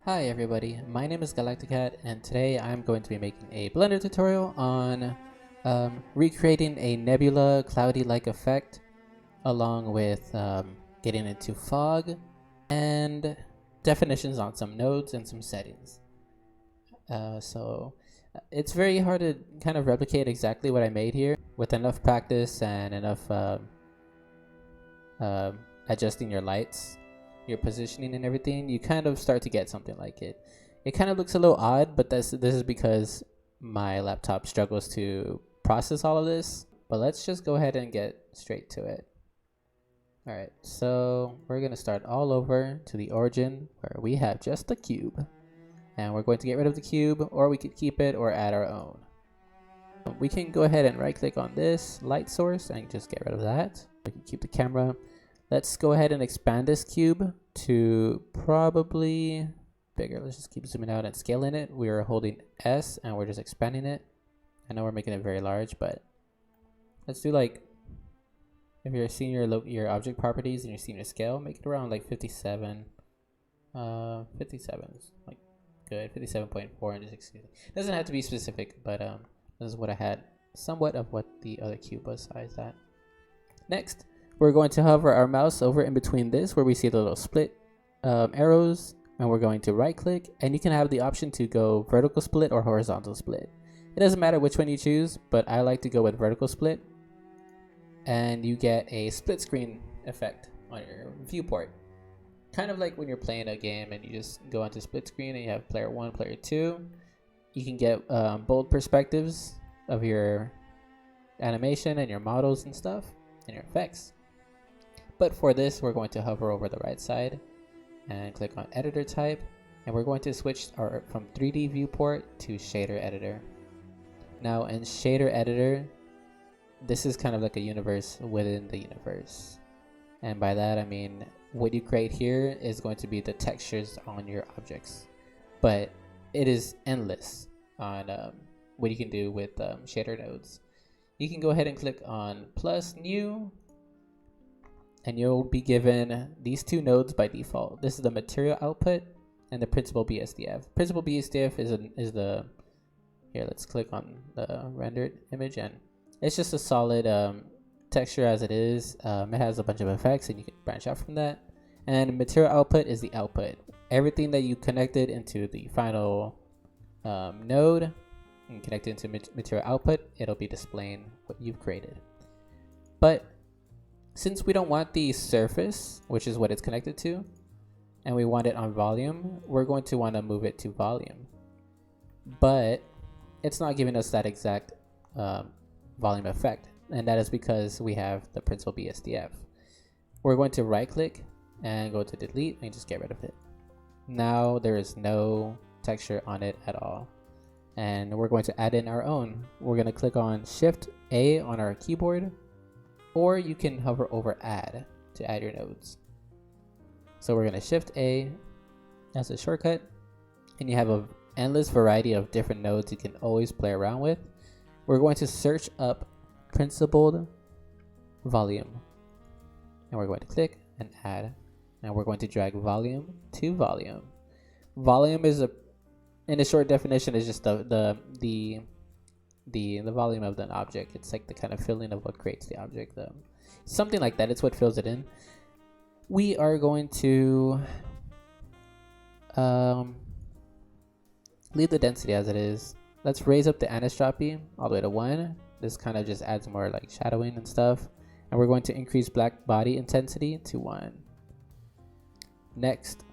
Hi everybody, my name is Galacticat and today I'm going to be making a Blender tutorial on recreating a nebula cloudy-like effect along with getting into fog and definitions on some nodes and some settings. It's very hard to kind of replicate exactly what I made here. With enough practice and enough adjusting your lights, your positioning and everything, you kind of start to get something like it. It kind of looks a little odd, but this is because my laptop struggles to process all of this. But let's just go ahead and get straight to it. Alright, so we're going to start all over to the origin where we have just the cube. And we're going to get rid of the cube, or we could keep it or add our own. We can go ahead and right click on this light source and just get rid of that. We can keep the camera. Let's go ahead and expand this cube to probably bigger. Let's just keep zooming out and scaling it. We're holding S and we're just expanding it. I know we're making it very large, but let's do like, if you're seeing your object properties and you're seeing your scale, make it around like 57. 57 is like good. 57.4 and just exceed it. Doesn't have to be specific, but this is what I had. Somewhat of what the other cube was sized at. Next, we're going to hover our mouse over in between this where we see the little split arrows, and we're going to right click, and you can have the option to go vertical split or horizontal split. It doesn't matter which one you choose, but I like to go with vertical split, and you get a split screen effect on your viewport. Kind of like when you're playing a game and you just go onto split screen and you have player 1, player 2. You can get bold perspectives of your animation and your models and stuff and your effects. But for this, we're going to hover over the right side and click on editor type, and we're going to switch from 3D viewport to shader editor. Now in shader editor, this is kind of like a universe within the universe, and by that I mean what you create here is going to be the textures on your objects, but it is endless on what you can do with shader nodes. You can go ahead and click on plus new, and you'll be given these two nodes by default. This is the material output and the principal BSDF. Principal BSDF is the, here let's click on the rendered image, and it's just a solid texture as it is. It has a bunch of effects and you can branch out from that. And material output is the output. Everything that you connected into the final node and connect it into material output, it'll be displaying what you've created. But since we don't want the surface, which is what it's connected to, and we want it on volume, we're going to want to move it to volume. But it's not giving us that exact volume effect, and that is because we have the principal BSDF. We're going to right click and go to delete and just get rid of it. Now there is no texture on it at all, and we're going to add in our own. We're going to click on Shift A on our keyboard, or you can hover over add to add your nodes. So we're going to Shift A as a shortcut, and you have an endless variety of different nodes you can always play around with. We're going to search up principled volume, and we're going to click and add, and we're going to drag volume to volume. Volume is in a short definition, is just the volume of the object. It's like the kind of filling of what creates the object, something like that. It's what fills it in. We are going to leave the density as it is. Let's raise up the anisotropy all the way to 1. This kind of just adds more like shadowing and stuff. And we're going to increase black body intensity to 1. Next,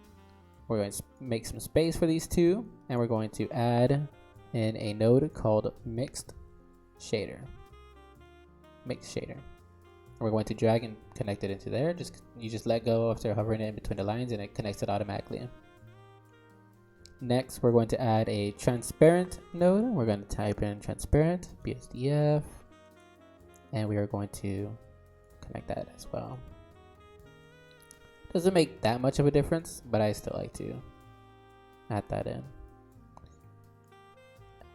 we're going to make some space for these two, and we're going to add in a node called mixed shader. Mixed shader. We're going to drag and connect it into there. You just let go after hovering it in between the lines, and it connects it automatically. Next, we're going to add a transparent node. We're going to type in transparent BSDF, and we are going to connect that as well. Doesn't make that much of a difference, but I still like to add that in.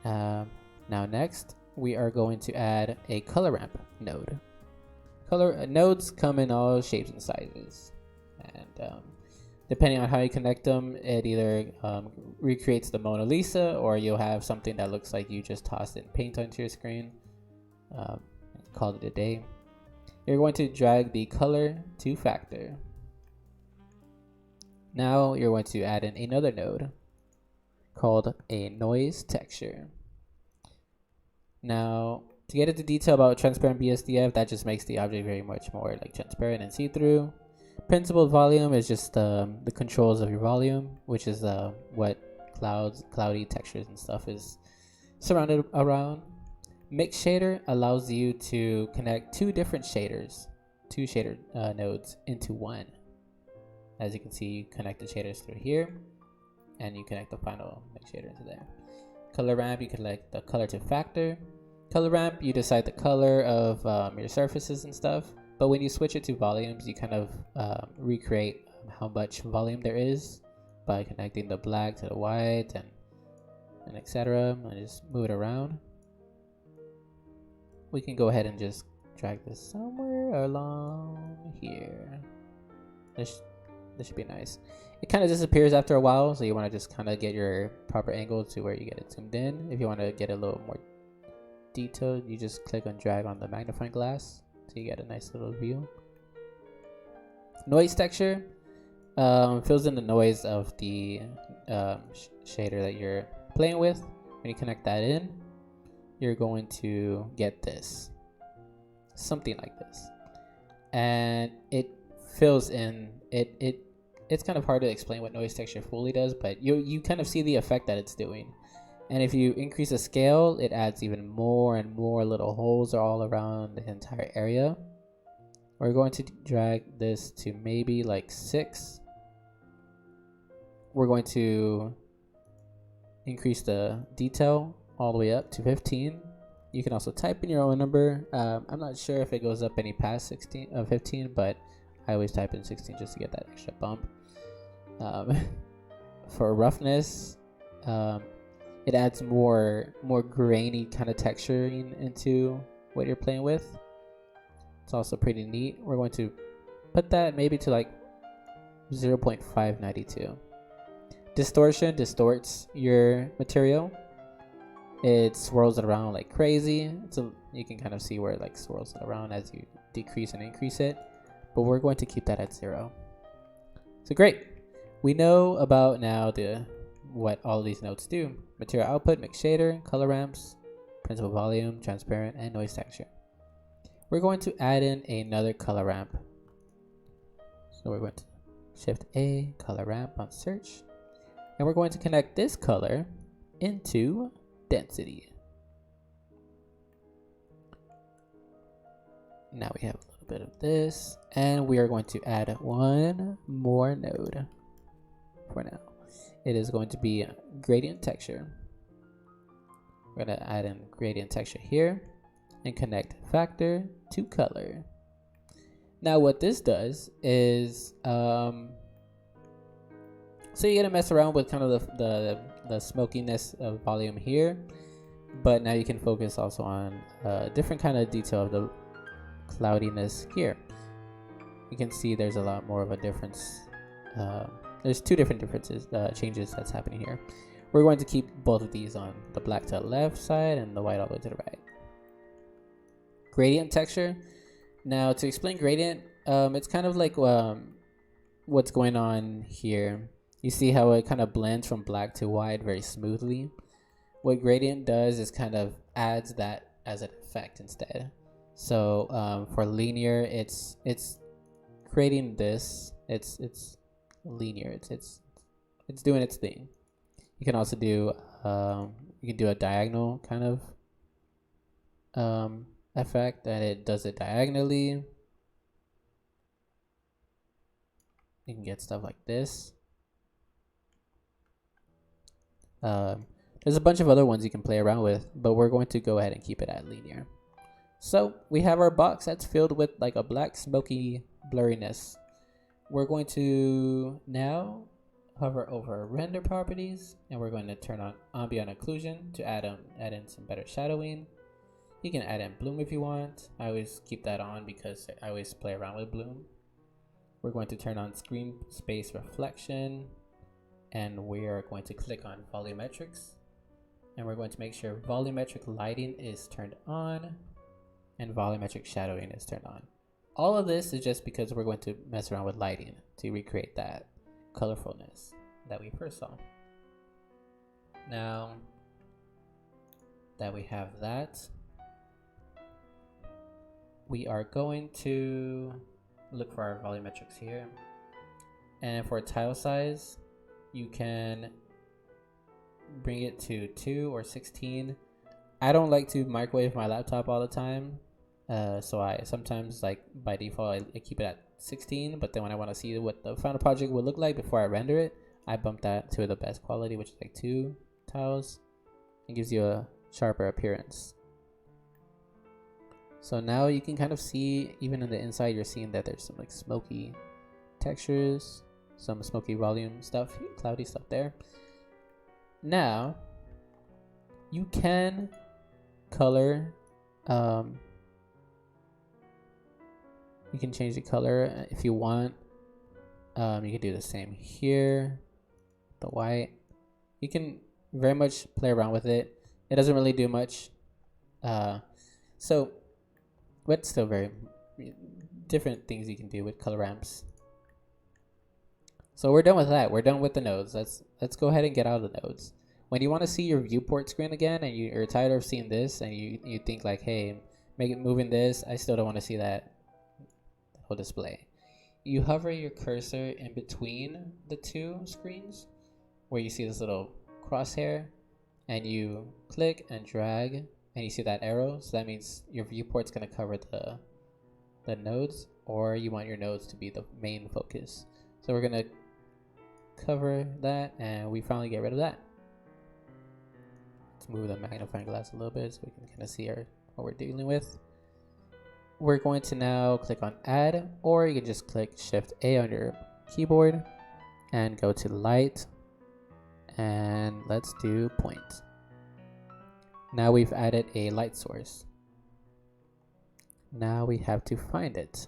Now next, we are going to add a color ramp node. Nodes come in all shapes and sizes, and Depending on how you connect them, it either recreates the Mona Lisa, or you'll have something that looks like you just tossed in paint onto your screen. Called it a day. You're going to drag the color to factor. Now you're going to add in another node called a noise texture. Now, to get into detail about transparent BSDF, that just makes the object very much more like transparent and see-through. Principled volume is just the controls of your volume, which is what cloudy textures and stuff is surrounded around. Mix shader allows you to connect two shader nodes into one. As you can see, you connect the shaders through here, and you connect the final mix shader into there. Color ramp, you connect the color to factor. Color ramp, you decide the color of your surfaces and stuff. But when you switch it to volumes, you kind of recreate how much volume there is by connecting the black to the white and etc. And just move it around. We can go ahead and just drag this somewhere along here. This should be nice. It kind of disappears after a while, so you want to just kind of get your proper angle to where you get it zoomed in. If you want to get a little more detailed, you just click and drag on the magnifying glass so you get a nice little view. Noise texture fills in the noise of the shader that you're playing with. When you connect that in, you're going to get this, something like this, and it fills in it's kind of hard to explain what noise texture fully does, but you kind of see the effect that it's doing. And if you increase the scale, it adds even more and more little holes all around the entire area. We're going to drag this to maybe like 6. We're going to increase the detail all the way up to 15. You can also type in your own number. I'm not sure if it goes up any past 15, but I always type in 16 just to get that extra bump. For roughness, it adds more grainy kind of texturing into what you're playing with. It's also pretty neat. We're going to put that maybe to like 0.592. Distortion distorts your material. It swirls it around like crazy. You can kind of see where it like swirls it around as you decrease and increase it. But we're going to keep that at 0. So great. We know about now what all of these nodes do. Material output, mix shader, color ramps, principal volume, transparent, and noise texture. We're going to add in another color ramp. So we're going to Shift A, color ramp on search. And we're going to connect this color into density. Now we have a little bit of this, and we are going to add one more node for now. It is going to be gradient texture. We're going to add in gradient texture here and connect factor to color. Now what this does is so you're gonna mess around with kind of the smokiness of volume here, but now you can focus also on a different kind of detail of the cloudiness here. You can see there's a lot more of a difference. There's two different changes that's happening here. We're going to keep both of these on the black to the left side and the white all the way to the right. Gradient texture. Now to explain gradient, it's kind of like what's going on here. You see how it kind of blends from black to white very smoothly. What gradient does is kind of adds that as an effect instead. So for linear, it's creating this. It's linear. It's doing its thing. You can also do you can do a diagonal kind of effect, and it does it diagonally. You can get stuff like this. There's a bunch of other ones you can play around with, but we're going to go ahead and keep it at linear. So we have our box that's filled with like a black smoky blurriness. We're going to now hover over render properties, and we're going to turn on ambient occlusion to add in some better shadowing. You can add in bloom if you want. I always keep that on because I always play around with bloom. we're going to turn on screen space reflection, and we are going to click on Volumetrics, and we're going to make sure volumetric lighting is turned on and volumetric shadowing is turned on. All of this is just because we're going to mess around with lighting to recreate that colorfulness that we first saw. Now that we have that, we are going to look for our volumetrics here, and for tile size you can bring it to 2 or 16. I don't like to microwave my laptop all the time, so I sometimes, like by default, I keep it at 16, but then when I want to see what the final project will look like before I render it, I bump that to the best quality, which is like 2 tiles. It gives you a sharper appearance. So now you can kind of see, even on the inside, you're seeing that there's some like smoky textures, some smoky volume stuff, cloudy stuff there. Now you can color, you can change the color if you want. You can do the same here, the white. You can very much play around with it. It doesn't really do much, but still very different things you can do with color ramps. So we're done with that. We're done with the nodes. Let's go ahead and get out of the nodes. When you want to see your viewport screen again, and you're tired of seeing this, and you think like, hey, moving this, I still don't want to see that whole display. You hover your cursor in between the two screens, where you see this little crosshair, and you click and drag, and you see that arrow. So that means your viewport's going to cover the nodes, or you want your nodes to be the main focus. So we're going to cover that, and we finally get rid of that. Let's move the magnifying glass a little bit so we can kind of see what we're dealing with. We're going to now click on add, or you can just click Shift A on your keyboard and go to light, and let's do point. Now we've added a light source. Now we have to find it.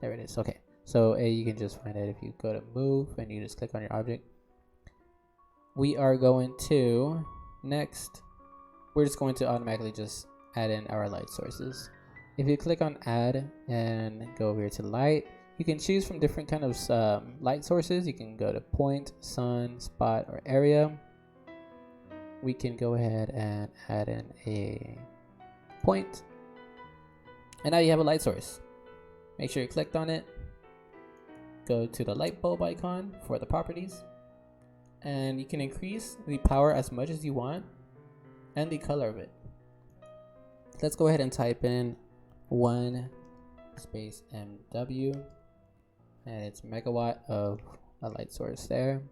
There it is. Okay, so you can just find it if you go to move and you just click on your object. We are going to next, we're just going to automatically just add in our light sources. If you click on add and go over here to light, you can choose from different kind of light sources. You can go to point, sun, spot, or area. We can go ahead and add in a point, and now you have a light source. Make sure you clicked on it, go to the light bulb icon for the properties, and you can increase the power as much as you want and the color of it. Let's go ahead and type in 1 space MW, and it's megawatt of a light source there.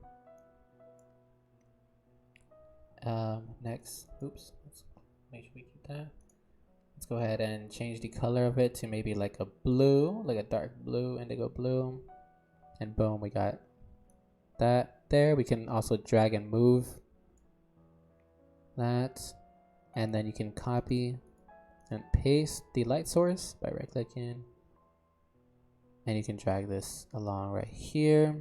Next, let's make sure we keep that. Let's go ahead and change the color of it to maybe like a blue, like a dark blue, indigo blue, and boom, we got that there. We can also drag and move that, and then you can copy and paste the light source by right clicking, and you can drag this along right here,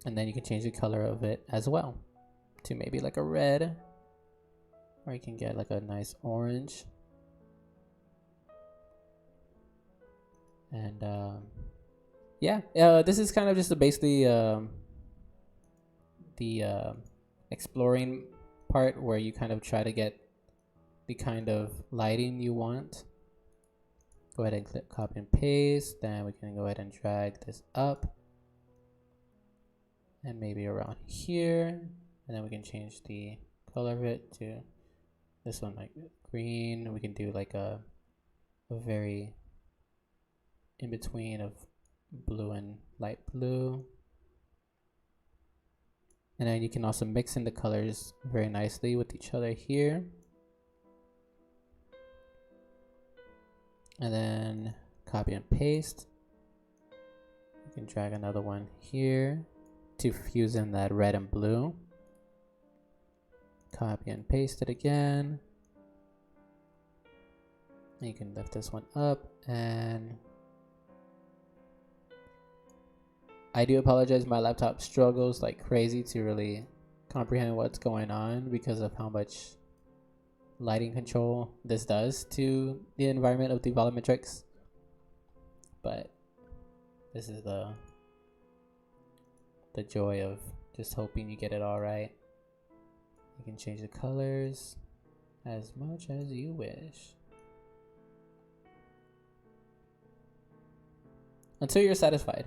and then you can change the color of it as well to maybe like a red, or you can get like a nice orange. And yeah, this is kind of just basically the exploring part where you kind of try to get the kind of lighting you want. Go ahead and click copy and paste. Then we can go ahead and drag this up and maybe around here, and then we can change the color of it to this one, like green. We can do like a very in between of blue and light blue, and then you can also mix in the colors very nicely with each other here, and then copy and paste. You can drag another one here to fuse in that red and blue. Copy and paste it again, And you can lift this one up, and I do apologize, my laptop struggles like crazy to really comprehend what's going on because of how much lighting control this does to the environment of the Volumetrics. But this is the joy of just hoping you get it all right. You can change the colors as much as you wish until you're satisfied.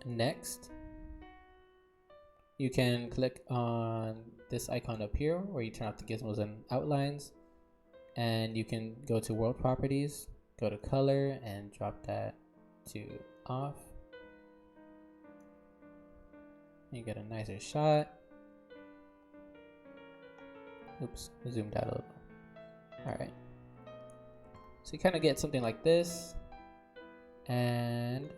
Next, you can click on this icon up here where you turn off the gizmos and outlines, and you can go to world properties, go to color, and drop that to off. You get a nicer shot. Oops, I zoomed out a little. Alright. So you kind of get something like this. And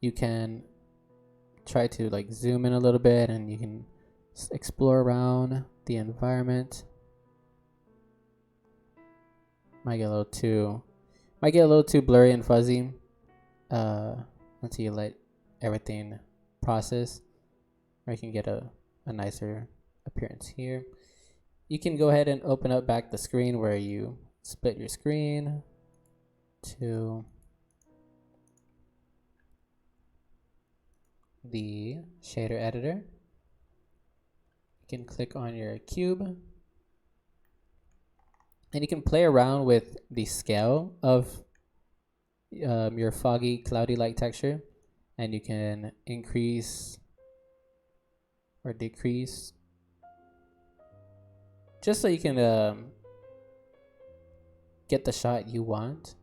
you can try to like zoom in a little bit, and you can explore around the environment. Might get a little too blurry and fuzzy until you let everything process, or you can get a nicer appearance here. You can go ahead and open up back the screen where you split your screen to the shader editor. You can click on your cube, and you can play around with the scale of your foggy, cloudy light texture, and you can increase or decrease just so you can get the shot you want.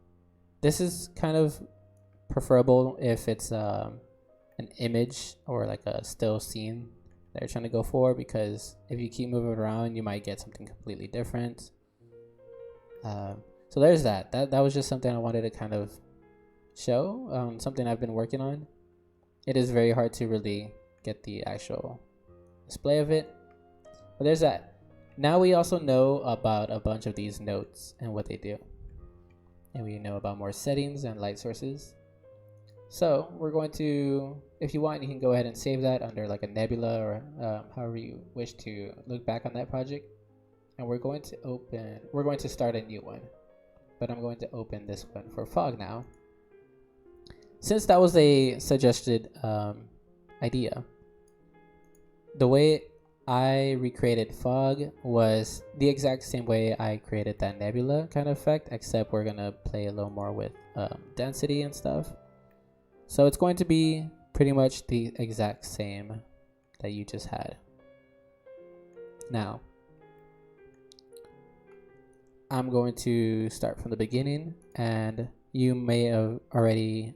This is kind of preferable if it's an image or like a still scene that you're trying to go for, because if you keep moving around, you might get something completely different. So there's that. That was just something I wanted to kind of show, something I've been working on. It is very hard to really get the actual display of it, but there's that. Now we also know about a bunch of these nodes and what they do, and we know about more settings and light sources. So we're going to, if you want, you can go ahead and save that under like a Nebula or however you wish to look back on that project. And we're going to start a new one, but I'm going to open this one for fog now, since that was a suggested idea. The way I recreated fog was the exact same way I created that nebula kind of effect, except we're gonna play a little more with density and stuff. So it's going to be pretty much the exact same that you just had. Now, I'm going to start from the beginning, and you may have already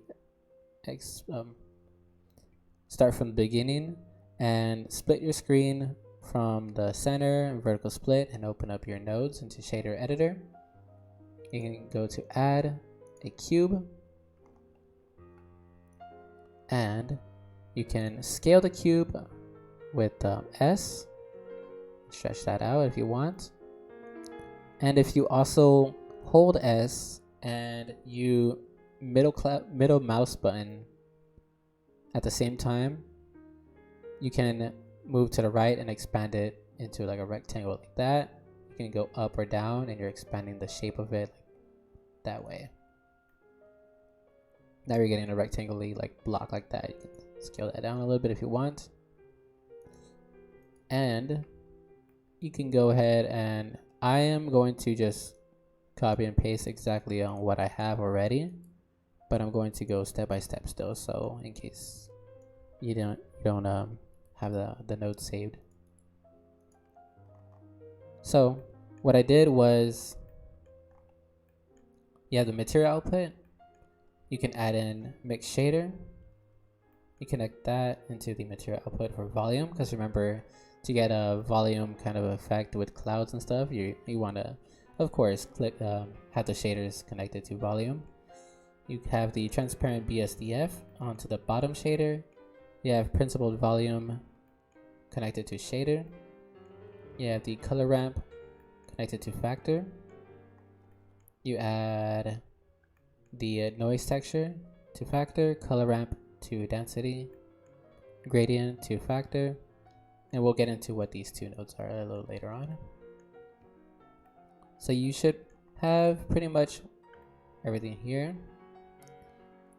start from the beginning and split your screen from the center and vertical split, and open up your nodes into shader editor. You can go to add a cube, and you can scale the cube with S, stretch that out if you want. And if you also hold S and you middle mouse button at the same time, you can move to the right and expand it into like a rectangle like that. You can go up or down, and you're expanding the shape of it that way. Now you're getting a rectangle-y like block like that. You can scale that down a little bit if you want. And you can go ahead, and I am going to just copy and paste exactly on what I have already, but I'm going to go step by step still, so in case you don't have the notes saved. So what I did was, you have the material output. You can add in mix shader. You connect that into the material output for volume, because remember, to get a volume kind of effect with clouds and stuff, you want to, of course, click have the shaders connected to volume. You have the transparent BSDF onto the bottom shader. You have principled volume connected to shader. You have the color ramp connected to factor. You add the noise texture to factor, color ramp to density, gradient to factor, and we'll get into what these two nodes are a little later on. So you should have pretty much everything here.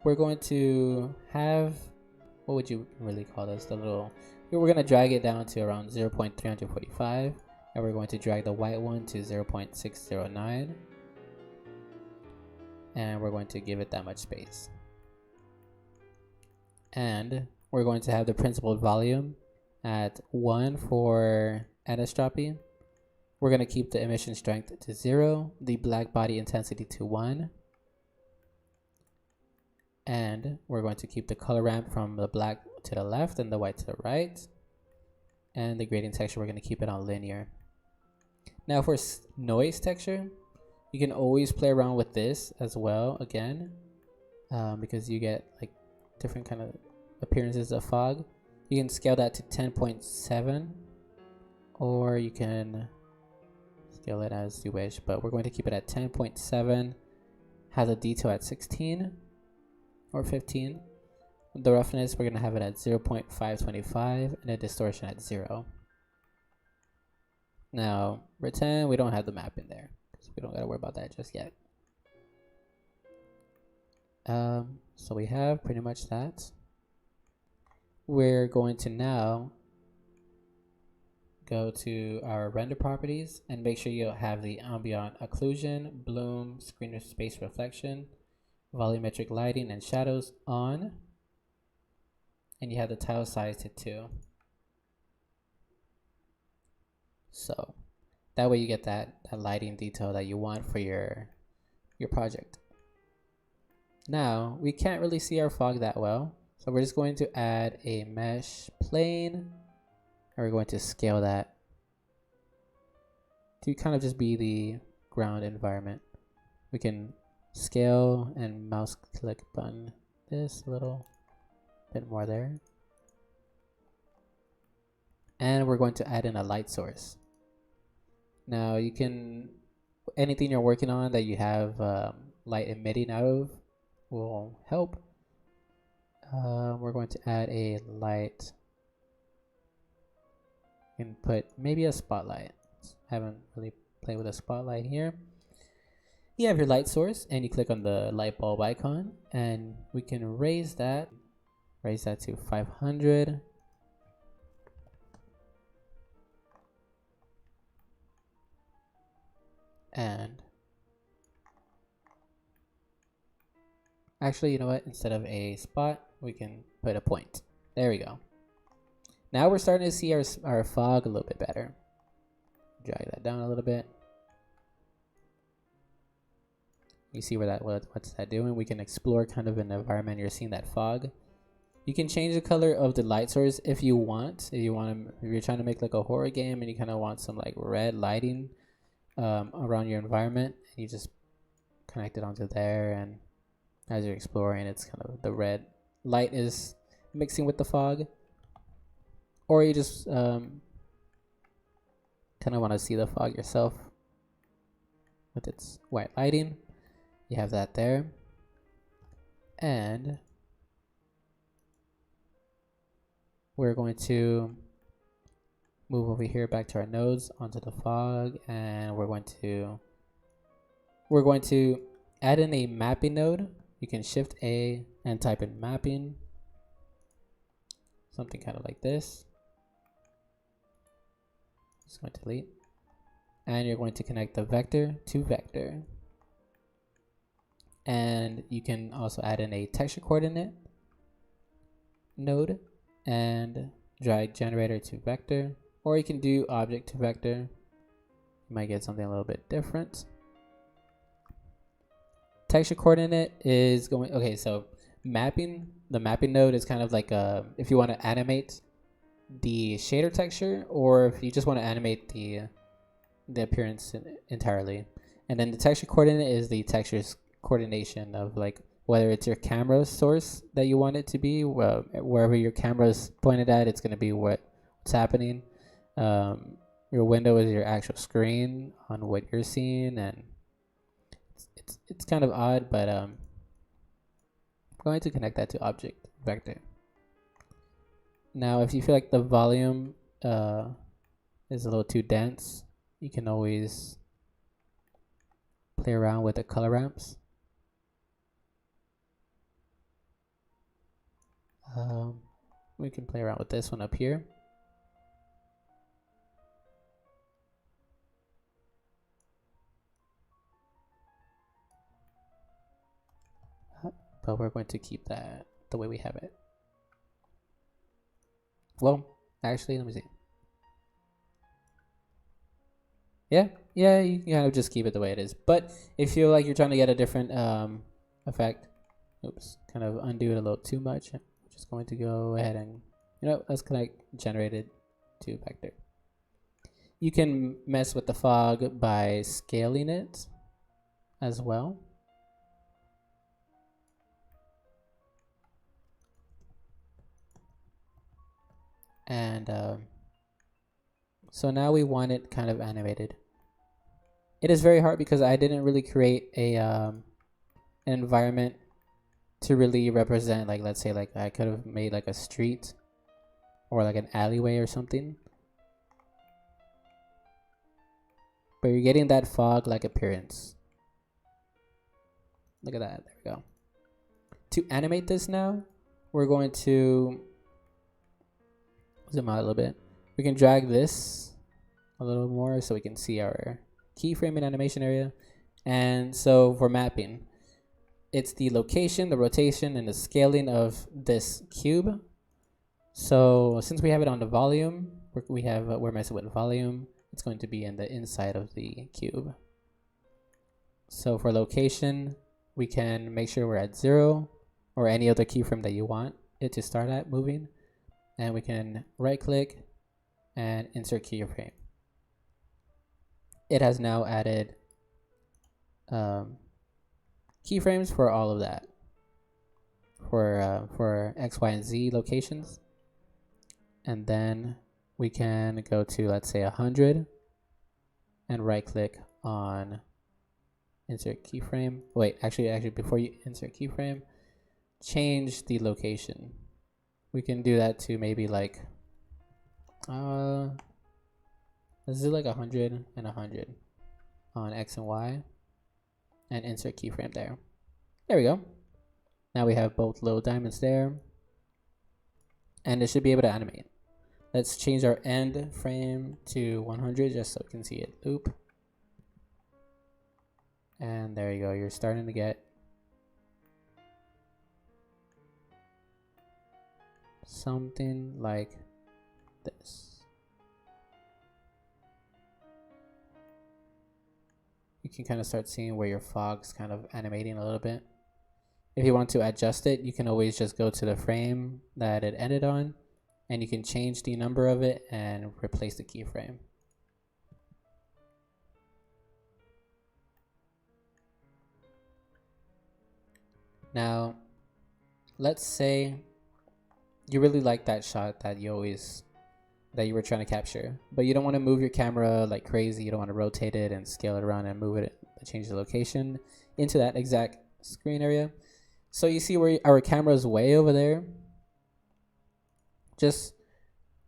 We're going to have, what would you really call this, the little, we're going to drag it down to around 0.345, and we're going to drag the white one to 0.609, and we're going to give it that much space. And we're going to have the principled volume at 1 for anisotropy. We're going to keep the emission strength to 0, the black body intensity to 1, and we're going to keep the color ramp from the black to the left and the white to the right, and the gradient texture, we're going to keep it on linear. Now for noise texture, you can always play around with this as well again, because you get like different kind of appearances of fog. You can scale that to 10.7, or you can scale it as you wish, but we're going to keep it at 10.7, has a detail at 16 or 15. The roughness, we're going to have it at 0.525 and a distortion at 0. Now pretend we don't have the map in there, so we don't got to worry about that just yet. So we have pretty much that. We're going to now go to our render properties and make sure you have the ambient occlusion, bloom, screen space reflection, volumetric lighting and shadows on, and you have the tile size to 2. So that way you get that lighting detail that you want for your project. Now we can't really see our fog that well, so we're just going to add a mesh plane, and we're going to scale that to kind of just be the ground environment. We can scale and mouse click button this a little bit more there. And we're going to add in a light source. Now you can, anything you're working on that you have light emitting out of will help. We're going to add a light. You can put maybe a spotlight. Haven't really played with a spotlight here. You have your light source and you click on the light bulb icon, and we can raise that to 500. And actually, you know what? Instead of a spot, we can put a point. There we go. Now we're starting to see our fog a little bit better. Drag that down a little bit. You see where what's that doing? We can explore kind of an environment. You're seeing that fog. You can change the color of the light source if you want. If you're trying to make like a horror game and you kind of want some like red lighting around your environment, you just connect it onto there, and as you're exploring, it's kind of the red light is mixing with the fog. Or you just kind of want to see the fog yourself with its white lighting. You have that there. And we're going to move over here back to our nodes onto the fog, and we're going to add in a mapping node. You can shift A and type in mapping, something kind of like this. Just going to delete, and you're going to connect the vector to vector, and you can also add in a texture coordinate node and drag generator to vector, or you can do object to vector. You might get something a little bit different. Texture coordinate is going, okay, so the mapping node is kind of like if you want to animate the shader texture, or if you just want to animate the appearance entirely. And then the texture coordinate is the texture's coordination of like whether it's your camera source that you want it to be, wherever your camera's pointed at, it's going to be what what's happening. Your window is your actual screen on what you're seeing, and it's kind of odd, but I'm going to connect that to object vector. Now, if you feel like the volume is a little too dense, you can always play around with the color ramps. We can play around with this one up here. But we're going to keep that the way we have it. Well, actually, let me see. Yeah, you kind of just keep it the way it is. But if you feel like you're trying to get a different effect, oops, kind of undo it a little too much. I'm just going to go ahead and, let's connect generated to vector. You can mess with the fog by scaling it as well. And so now we want it kind of animated. It is very hard because I didn't really create a an environment to really represent, like, let's say, like, I could have made like a street or like an alleyway or something. But you're getting that fog-like appearance. Look at that. There we go. To animate this now, we're going to zoom out a little bit. We can drag this a little more so we can see our keyframe and animation area. And so for mapping, it's the location, the rotation, and the scaling of this cube. So since we have it on the volume, we're messing with volume. It's going to be in the inside of the cube. So for location, we can make sure we're at 0 or any other keyframe that you want it to start at moving. And we can right click and insert keyframe. It has now added keyframes for all of that, for X, Y, and Z locations. And then we can go to, let's say, 100 and right click on insert keyframe. Wait, actually before you insert keyframe, change the location. We can do that to maybe like let's do like 100 and 100 on X and Y and insert keyframe there. There we go. Now we have both low diamonds there, and it should be able to animate. Let's change our end frame to 100 just so we can see it loop. And there you go. You're starting to get something like this. You can kind of start seeing where your fog's kind of animating a little bit. If you want to adjust it, you can always just go to the frame that it ended on, and you can change the number of it and replace the keyframe. Now, let's say you really like that shot that you were trying to capture, but you don't want to move your camera like crazy. You don't want to rotate it and scale it around and move it, change the location into that exact screen area. So you see where our camera is way over there. Just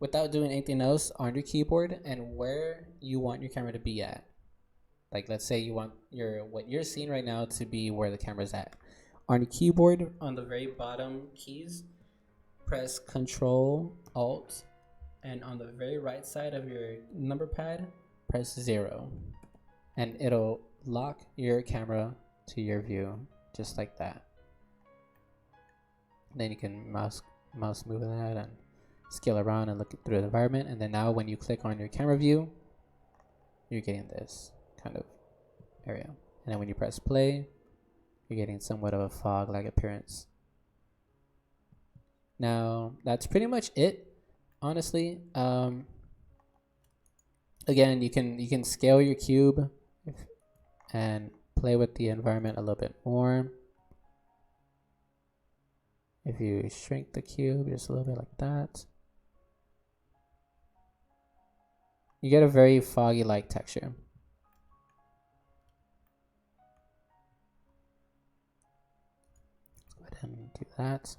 without doing anything else on your keyboard and where you want your camera to be at. Like, let's say you want what you're seeing right now to be where the camera's at. On your keyboard, on the very bottom keys, press Control Alt, and on the very right side of your number pad, press 0, and it'll lock your camera to your view just like that. Then you can mouse move that and scale around and look through the environment. And then now when you click on your camera view, you're getting this kind of area. And then when you press play, you're getting somewhat of a fog-like appearance. Now that's pretty much it, honestly. Again, you can scale your cube and play with the environment a little bit more. If you shrink the cube just a little bit like that, you get a very foggy like texture. Let's go ahead and do that.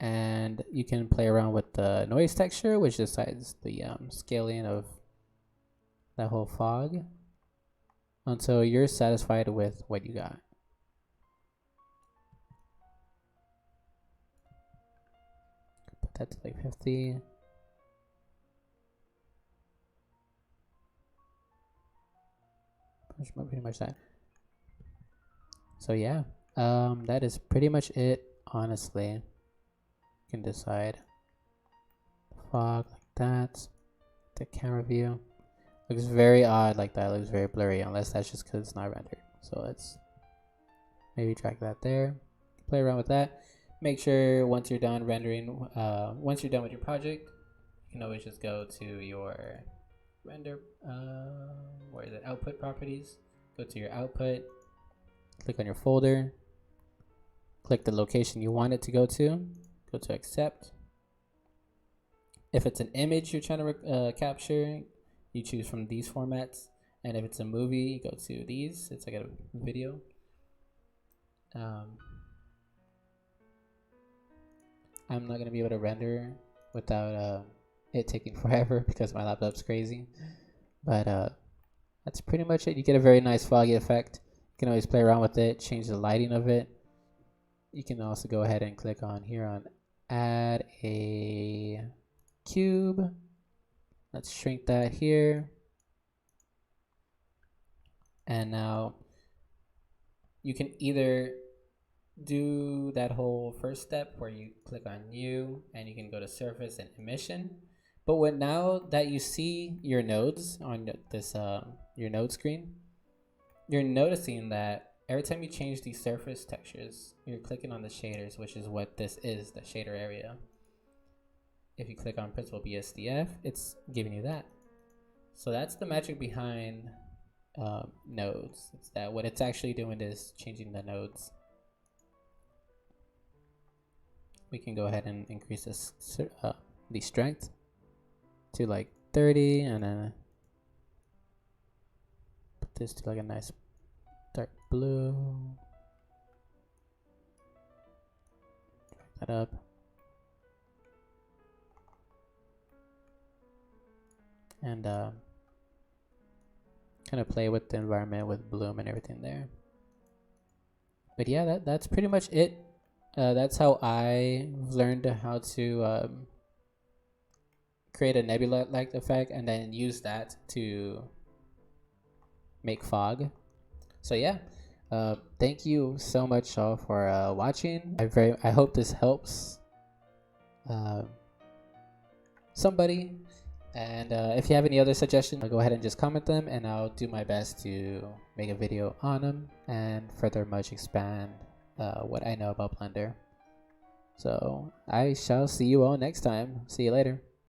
And you can play around with the noise texture, which decides the scaling of that whole fog until you're satisfied with what you got. Put that to like 50. Pretty much that. So yeah, that is pretty much it, honestly. You can decide. Fog like that. The camera view. Looks very odd like that. Looks very blurry, unless that's just because it's not rendered. So let's maybe drag that there. Play around with that. Make sure once you're done rendering, once you're done with your project, you can always just go to your render, where is it? Output properties. Go to your output. Click on your folder. Click the location you want it to go to. Go to accept. If it's an image you're trying to capture, you choose from these formats. And if it's a movie, you go to these. It's like a video. I'm not gonna be able to render without it taking forever because my laptop's crazy. But that's pretty much it. You get a very nice foggy effect. You can always play around with it, change the lighting of it. You can also go ahead and click on here on add a cube. Let's shrink that here. And now you can either do that whole first step where you click on new and you can go to surface and emission. But when now that you see your nodes on this your node screen, you're noticing that every time you change these surface textures, you're clicking on the shaders, which is what this is, the shader area. If you click on Principal BSDF, it's giving you that. So that's the magic behind nodes. It's that what it's actually doing is changing the nodes. We can go ahead and increase this the strength to like 30, and then put this to like a nice dark blue. Drag that up. And kind of play with the environment with bloom and everything there. But yeah, that's pretty much it. That's how I learned how to create a nebula-like effect and then use that to make fog. So yeah, thank you so much all for watching. I hope this helps somebody. And if you have any other suggestions, go ahead and just comment them, and I'll do my best to make a video on them and further much expand what I know about Blender. So I shall see you all next time. See you later.